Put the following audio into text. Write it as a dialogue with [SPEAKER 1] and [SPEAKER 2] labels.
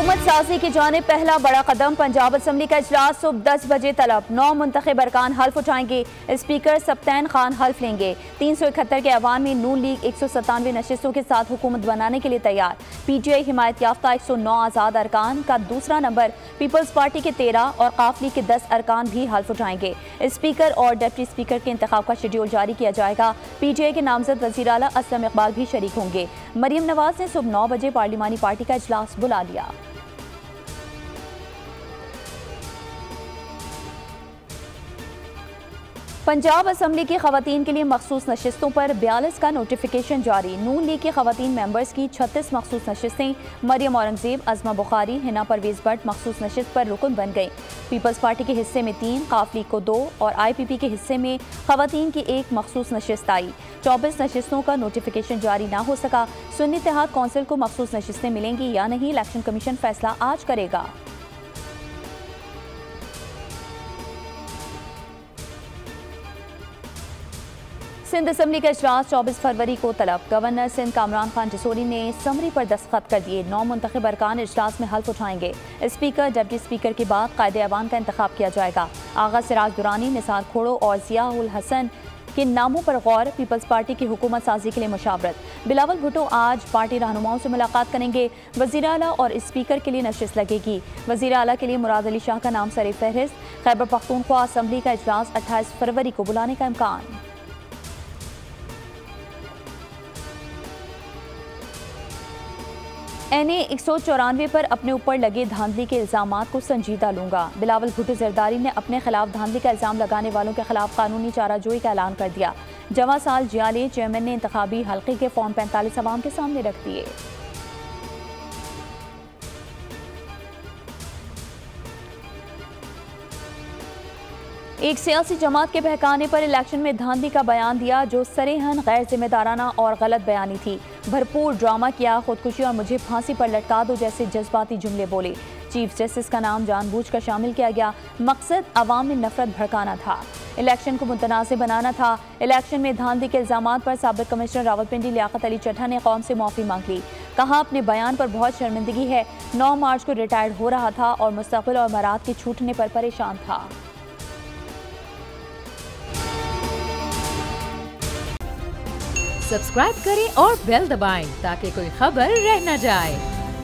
[SPEAKER 1] हुकूमत साजी की जानिब पहला बड़ा कदम। पंजाब असम्बली का इजलास सुबह 10 बजे तलब। 9 मुंतखब अरकान हल्फ उठाएंगे। स्पीकर सब्तैन खान हल्फ लेंगे। 371 के ऐवान में नून लीग 197 नशिस्तों के साथ हुकूमत बनाने के लिए तैयार। PTI हिमायत याफ्ता 109 आज़ाद अरकान का दूसरा नंबर, पीपल्स पार्टी के 13 और काफ लीग के 10 अरकान भी हल्फ उठाएंगे। स्पीकर और डिप्टी स्पीकर के इंतखाब का शेड्यूल जारी किया जाएगा। PTI के नामजद वज़ीर आला असलम इकबाल भी शरीक होंगे। मरियम नवाज ने सुबह 9 बजे पार्लिमानी पार्टी का इजलास बुला लिया। पंजाब असम्बली की खवातीन के लिए मखसूस नशिस्तों पर 42 का नोटिफिकेशन जारी। नून लीग के खवातीन मेंबर्स की 36 मखसूस नशिस्तें मरियम औरंगजेब, अज़मा बुखारी, हिना परवेज भट्ट मखसूस नशिस्त पर रुकन बन गई। पीपल्स पार्टी के हिस्से में 3, काफ लीग को 2 और IPP के हिस्से में खवातीन की 1 मखसूस नशिस्त आई। 24 नशिस्तों का नोटिफिकेशन जारी ना हो सका। सुन्नी इत्तेहाद कौंसिल को मखसूस नशिस्तें मिलेंगी या नहीं, इलेक्शन कमीशन फैसला आज करेगा। सिंध असम्बली का इजलास 24 फरवरी को तलब। गवर्नर सिंध कामरान खान जसोरी ने समरी पर दस्तखत कर दिए। 9 मुंतखब अरकान इजलास में हल्फ उठाएंगे। स्पीकर, डिप्टी स्पीकर के बाद कायदे ऐवान का इंतखाब किया जाएगा। आगा सिराज दुरानी, निसार खोड़ो और जिया उल हसन के नामों पर गौर। पीपल्स पार्टी की हुकूमत साजी के लिए मुशावरत। बिलावल भुट्टो आज पार्टी रहनुमाओं से मुलाकात करेंगे। वज़ीर आला और स्पीकर के लिए नशिस्त लगेगी। वज़ीर आला के लिए मुराद अली शाह का नाम सर फहरिस्त। खैबर पख्तूनख्वा असम्बली का इजलास 28 फरवरी को बुलाने का इम्कान। NA 194 पर अपने ऊपर लगे धांधली के इल्जामात को संजीदा लूंगा। बिलावल भुट्टो जरदारी ने अपने खिलाफ धांधली का इल्जाम लगाने वालों के खिलाफ कानूनी चाराजोई का ऐलान कर दिया। जमा साल जियाले चेयरमैन ने इंतखाबी हल्के के फॉर्म 45 अवाम के सामने रख दिए। एक सियासी जमात के बहकाने पर इलेक्शन में धांधली का बयान दिया जो सरेहन गैर जिम्मेदाराना और गलत बयानी थी। भरपूर ड्रामा किया, खुदकुशी और मुझे फांसी पर लटका दो जैसे जज्बाती जुमले बोले। चीफ जस्टिस का नाम जानबूझकर शामिल किया गया। मकसद अवाम में नफरत भड़काना था, इलेक्शन को मुतनाज़ बनाना था। इलेक्शन में धांधली के इल्जामात पर साबिक कमिश्नर रावलपिंडी लियाकत अली चड्ढा ने कौम से माफ़ी मांग ली। कहा अपने बयान पर बहुत शर्मिंदगी है। 9 मार्च को रिटायर्ड हो रहा था और मुस्तक़बिल और मराद के छूटने पर परेशान था।
[SPEAKER 2] सब्सक्राइब करें और बेल दबाएं ताकि कोई खबर रह न जाए।